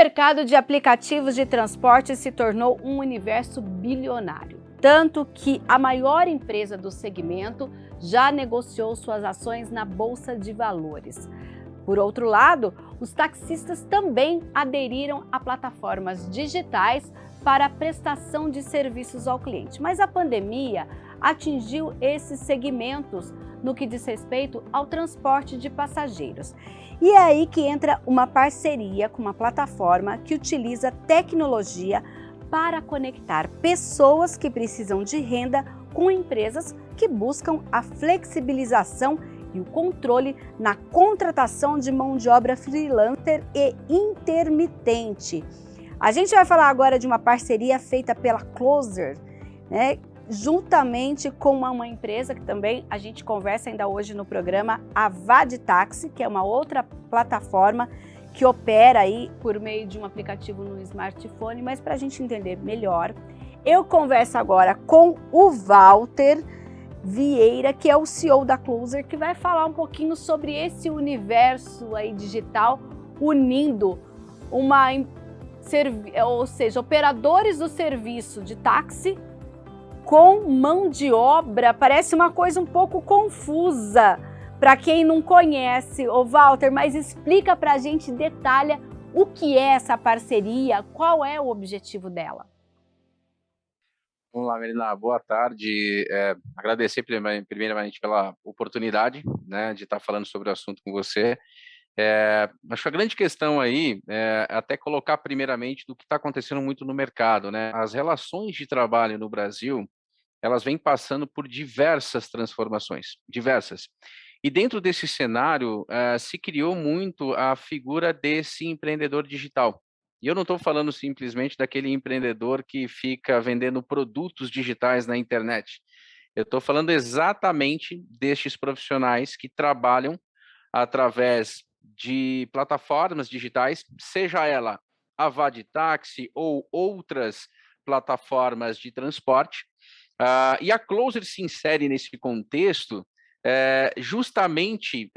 mercado de aplicativos de transporte se tornou um universo bilionário, tanto que a maior empresa do segmento já negociou suas ações na Bolsa de Valores. Por outro lado, os taxistas também aderiram a plataformas digitais para a prestação de serviços ao cliente. Mas a pandemia atingiu esses segmentos no que diz respeito ao transporte de passageiros. E é aí que entra uma parceria com uma plataforma que utiliza tecnologia para conectar pessoas que precisam de renda com empresas que buscam a flexibilização e o controle na contratação de mão de obra freelancer e intermitente. A gente vai falar agora de uma parceria feita pela Closer, né? Juntamente com uma empresa que também a gente conversa ainda hoje no programa, a Vadtaxi, que é uma outra plataforma que opera aí por meio de um aplicativo no smartphone. Mas para a gente entender melhor, eu converso agora com o Walter Vieira, que é o CEO da Closer, que vai falar um pouquinho sobre esse universo aí digital, unindo operadores do serviço de táxi com mão de obra. Parece uma coisa um pouco confusa para quem não conhece. Ô Walter, mas explica para a gente, detalha o que é essa parceria, qual é o objetivo dela. Vamos lá, Melina, boa tarde. Agradecer primeiramente pela oportunidade, né, de estar falando sobre o assunto com você. Acho que a grande questão aí é até colocar primeiramente do que está acontecendo muito no mercado, né? As relações de trabalho no Brasil, elas vêm passando por diversas transformações, diversas. E dentro desse cenário, se criou muito a figura desse empreendedor digital. E eu não estou falando simplesmente daquele empreendedor que fica vendendo produtos digitais na internet. Eu estou falando exatamente destes profissionais que trabalham através de plataformas digitais, seja ela a Vadtaxi ou outras plataformas de transporte. E a Closer se insere nesse contexto justamente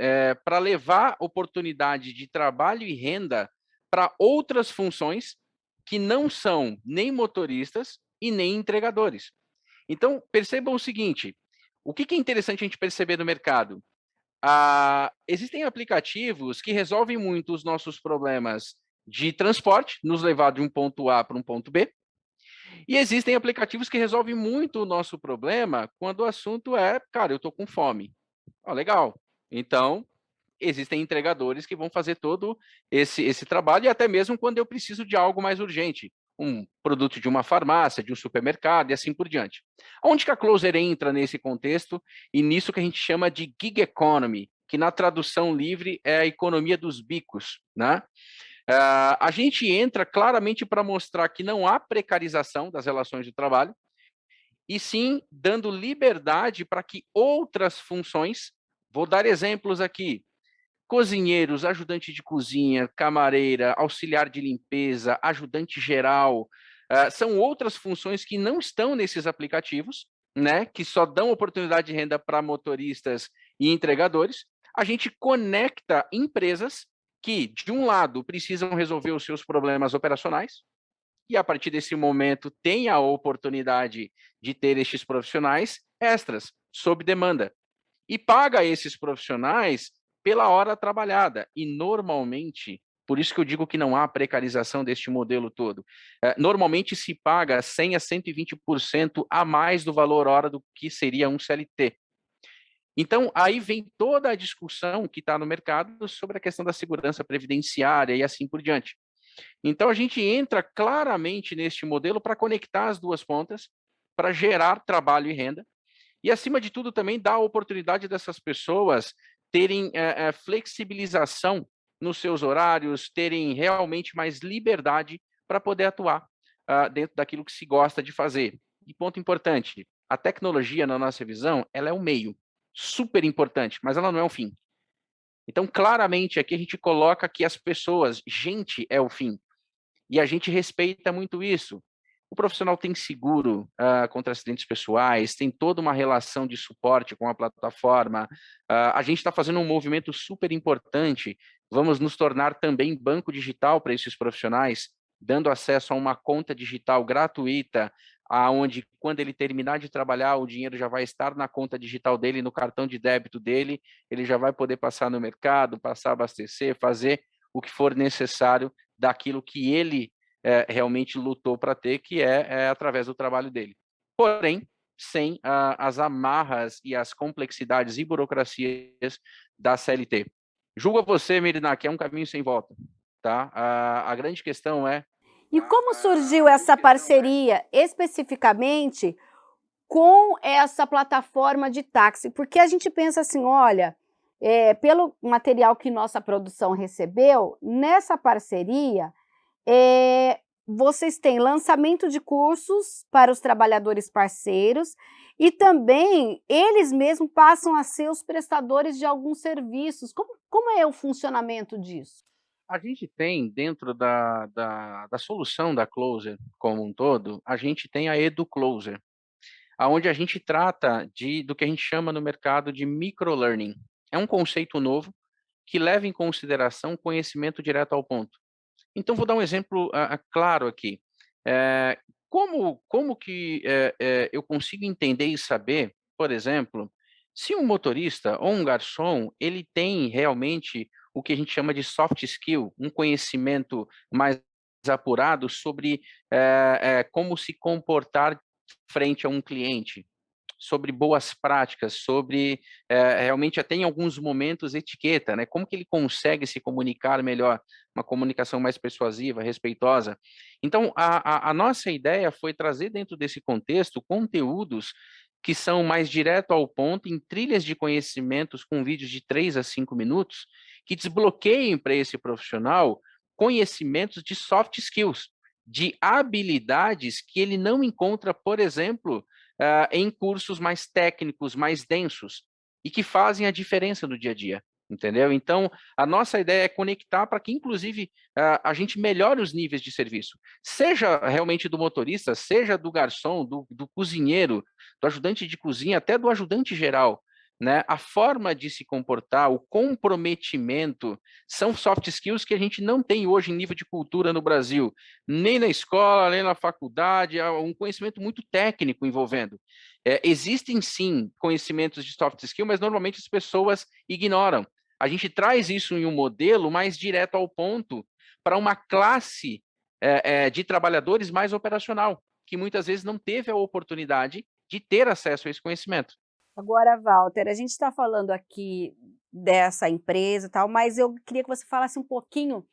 para levar oportunidade de trabalho e renda para outras funções que não são nem motoristas e nem entregadores. Então, percebam o seguinte, o que é interessante a gente perceber no mercado? Existem aplicativos que resolvem muito os nossos problemas de transporte, nos levar de um ponto A para um ponto B, e existem aplicativos que resolvem muito o nosso problema quando o assunto é, cara, eu estou com fome. Legal. Então, existem entregadores que vão fazer todo esse trabalho, e até mesmo quando eu preciso de algo mais urgente, um produto de uma farmácia, de um supermercado e assim por diante. Onde que a Closer entra nesse contexto e nisso que a gente chama de gig economy, que na tradução livre é a economia dos bicos, né? A gente entra claramente para mostrar que não há precarização das relações de trabalho, e sim dando liberdade para que outras funções, vou dar exemplos aqui, cozinheiros, ajudante de cozinha, camareira, auxiliar de limpeza, ajudante geral, são outras funções que não estão nesses aplicativos, né, que só dão oportunidade de renda para motoristas e entregadores. A gente conecta empresas que, de um lado, precisam resolver os seus problemas operacionais, e a partir desse momento tem a oportunidade de ter estes profissionais extras, sob demanda, e paga esses profissionais pela hora trabalhada. E normalmente, por isso que eu digo que não há precarização deste modelo todo, normalmente se paga 100 a 120% a mais do valor hora do que seria um CLT. Então, aí vem toda a discussão que está no mercado sobre a questão da segurança previdenciária e assim por diante. Então, a gente entra claramente neste modelo para conectar as duas pontas, para gerar trabalho e renda, e, acima de tudo, também dá a oportunidade dessas pessoas terem flexibilização nos seus horários, terem realmente mais liberdade para poder atuar dentro daquilo que se gosta de fazer. E ponto importante, a tecnologia, na nossa visão, ela é um meio super importante, mas ela não é um fim. Então, claramente, aqui a gente coloca que as pessoas, gente é o fim. E a gente respeita muito isso. O profissional tem seguro contra acidentes pessoais, tem toda uma relação de suporte com a plataforma. A gente está fazendo um movimento super importante. Vamos nos tornar também banco digital para esses profissionais, dando acesso a uma conta digital gratuita, aonde quando ele terminar de trabalhar, o dinheiro já vai estar na conta digital dele, no cartão de débito dele, ele já vai poder passar no mercado, passar a abastecer, fazer o que for necessário daquilo que ele realmente lutou para ter, que é através do trabalho dele. Porém, sem as amarras e as complexidades e burocracias da CLT. Julgo a você, Mirina, que é um caminho sem volta. Tá? A grande questão é... E como surgiu essa parceria especificamente com essa plataforma de táxi? Porque a gente pensa assim, olha, pelo material que nossa produção recebeu, nessa parceria, vocês têm lançamento de cursos para os trabalhadores parceiros e também eles mesmos passam a ser os prestadores de alguns serviços. Como é o funcionamento disso? A gente tem, dentro da solução da Closer como um todo, a gente tem a EduCloser, onde a gente trata do que a gente chama no mercado de microlearning. É um conceito novo que leva em consideração conhecimento direto ao ponto. Então, vou dar um exemplo claro aqui. Como que eu consigo entender e saber, por exemplo, se um motorista ou um garçom, ele tem realmente o que a gente chama de soft skill, um conhecimento mais apurado sobre como se comportar frente a um cliente, sobre boas práticas, sobre realmente até em alguns momentos etiqueta, né? Como que ele consegue se comunicar melhor, uma comunicação mais persuasiva, respeitosa. Então, a nossa ideia foi trazer dentro desse contexto conteúdos que são mais direto ao ponto, em trilhas de conhecimentos com vídeos de 3 a 5 minutos, que desbloqueiem para esse profissional conhecimentos de soft skills, de habilidades que ele não encontra, por exemplo, em cursos mais técnicos, mais densos, e que fazem a diferença no dia a dia, entendeu? Então, a nossa ideia é conectar para que, inclusive, a gente melhore os níveis de serviço, seja realmente do motorista, seja do garçom, do cozinheiro, do ajudante de cozinha, até do ajudante geral, né? A forma de se comportar, o comprometimento, são soft skills que a gente não tem hoje em nível de cultura no Brasil, nem na escola, nem na faculdade, há um conhecimento muito técnico envolvendo. Existem, sim, conhecimentos de soft skill, mas normalmente as pessoas ignoram. A gente traz isso em um modelo mais direto ao ponto para uma classe de trabalhadores mais operacional, que muitas vezes não teve a oportunidade de ter acesso a esse conhecimento. Agora, Walter, a gente está falando aqui dessa empresa e tal, mas eu queria que você falasse um pouquinho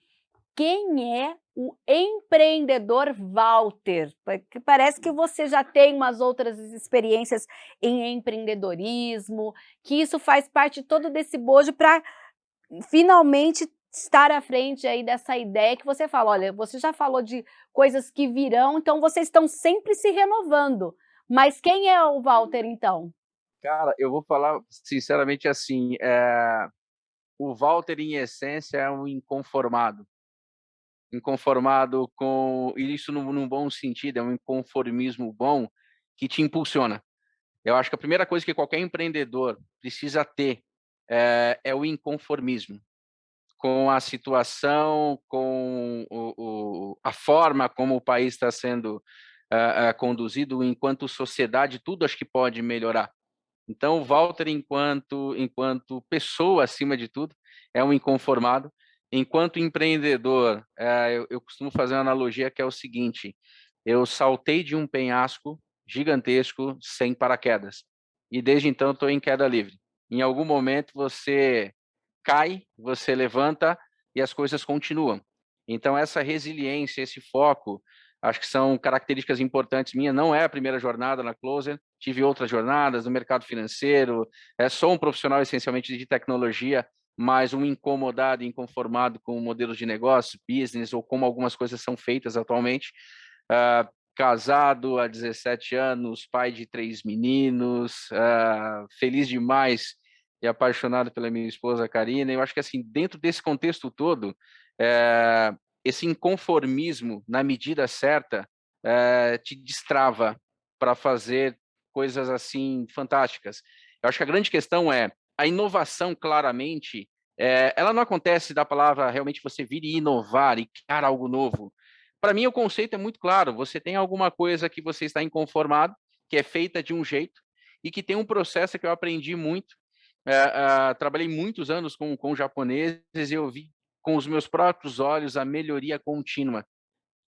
quem é o empreendedor Walter? Porque parece que você já tem umas outras experiências em empreendedorismo, que isso faz parte todo desse bojo para finalmente estar à frente aí dessa ideia que você fala, olha, você já falou de coisas que virão, então vocês estão sempre se renovando. Mas quem é o Walter, então? Cara, eu vou falar sinceramente assim, o Walter, em essência, é um inconformado. Inconformado com... E isso num bom sentido, é um inconformismo bom que te impulsiona. Eu acho que a primeira coisa que qualquer empreendedor precisa ter é o inconformismo com a situação, com a forma como o país está sendo conduzido, enquanto sociedade, tudo acho que pode melhorar. Então, o Walter, enquanto pessoa, acima de tudo, é um inconformado. Enquanto empreendedor, eu costumo fazer uma analogia que é o seguinte: eu saltei de um penhasco gigantesco sem paraquedas. E desde então estou em queda livre. Em algum momento você cai, você levanta e as coisas continuam. Então, essa resiliência, esse foco, acho que são características importantes minhas. Não é a primeira jornada na Closer, tive outras jornadas no mercado financeiro, sou um profissional essencialmente de tecnologia, mas um incomodado, inconformado com modelos de negócio, business, ou como algumas coisas são feitas atualmente. Casado há 17 anos, pai de 3 meninos, feliz demais e apaixonado pela minha esposa, Karina. Eu acho que, assim, dentro desse contexto todo, esse inconformismo, na medida certa, te destrava para fazer coisas assim fantásticas. Eu acho que a grande questão é a inovação, claramente, ela não acontece da palavra realmente você vir e inovar e criar algo novo. Para mim, o conceito é muito claro. Você tem alguma coisa que você está inconformado, que é feita de um jeito e que tem um processo que eu aprendi muito. Trabalhei muitos anos com japoneses e eu vi com os meus próprios olhos a melhoria contínua.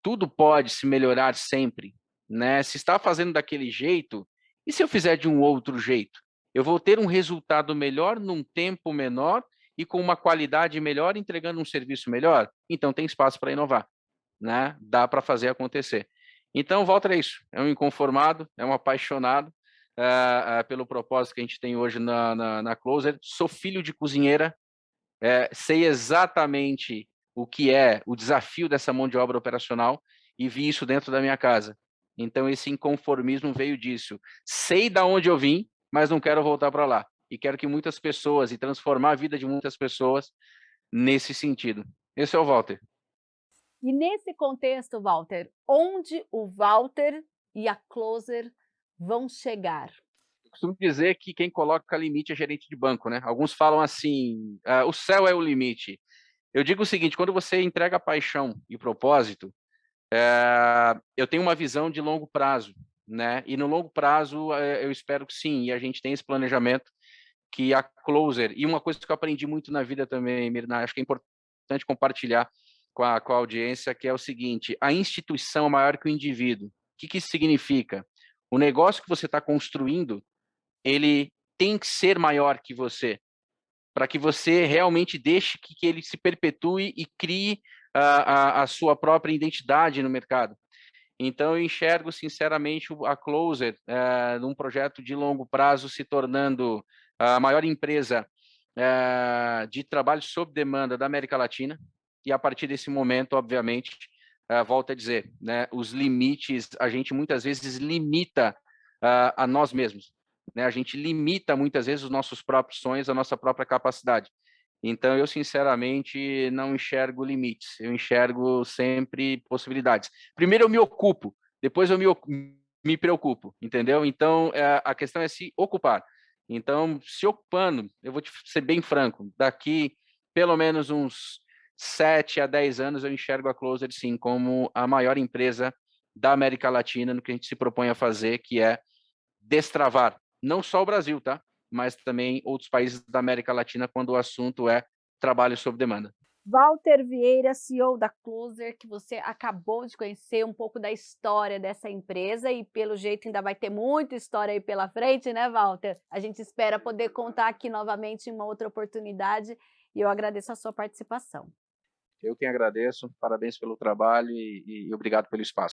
Tudo pode se melhorar sempre, né? Se está fazendo daquele jeito, e se eu fizer de um outro jeito? Eu vou ter um resultado melhor num tempo menor e com uma qualidade melhor, entregando um serviço melhor? Então tem espaço para inovar, né? Dá para fazer acontecer. Então, Walter, é isso. É um inconformado, é um apaixonado pelo propósito que a gente tem hoje na Closer. Sou filho de cozinheira, sei exatamente o que é o desafio dessa mão de obra operacional e vi isso dentro da minha casa. Então, esse inconformismo veio disso. Sei da onde eu vim, mas não quero voltar para lá. E quero que muitas pessoas, e transformar a vida de muitas pessoas nesse sentido. Esse é o Walter. E nesse contexto, Walter, onde o Walter e a Closer vão chegar? Eu costumo dizer que quem coloca limite é gerente de banco, né? Alguns falam assim, o céu é o limite. Eu digo o seguinte, quando você entrega paixão e propósito, eu tenho uma visão de longo prazo, né? E no longo prazo, eu espero que sim, e a gente tem esse planejamento que a Closer, e uma coisa que eu aprendi muito na vida também, Mirna, acho que é importante compartilhar com a audiência, que é o seguinte, a instituição é maior que o indivíduo. O que isso significa? O negócio que você está construindo, ele tem que ser maior que você, para que você realmente deixe que ele se perpetue e crie a sua própria identidade no mercado. Então, eu enxergo, sinceramente, a Closer num projeto de longo prazo se tornando a maior empresa de trabalho sob demanda da América Latina. E, a partir desse momento, obviamente, volto a dizer, né, os limites, a gente muitas vezes limita a nós mesmos. Né? A gente limita, muitas vezes, os nossos próprios sonhos, a nossa própria capacidade. Então, eu sinceramente não enxergo limites, eu enxergo sempre possibilidades. Primeiro eu me ocupo, depois eu me preocupo, entendeu? Então, a questão é se ocupar. Então, se ocupando, eu vou te ser bem franco, daqui pelo menos uns 7 a 10 anos eu enxergo a Closer, sim, como a maior empresa da América Latina no que a gente se propõe a fazer, que é destravar, não só o Brasil, tá? Mas também outros países da América Latina quando o assunto é trabalho sob demanda. Walter Vieira, CEO da Closer, que você acabou de conhecer um pouco da história dessa empresa e pelo jeito ainda vai ter muita história aí pela frente, né, Walter? A gente espera poder contar aqui novamente em uma outra oportunidade e eu agradeço a sua participação. Eu quem agradeço, parabéns pelo trabalho e obrigado pelo espaço.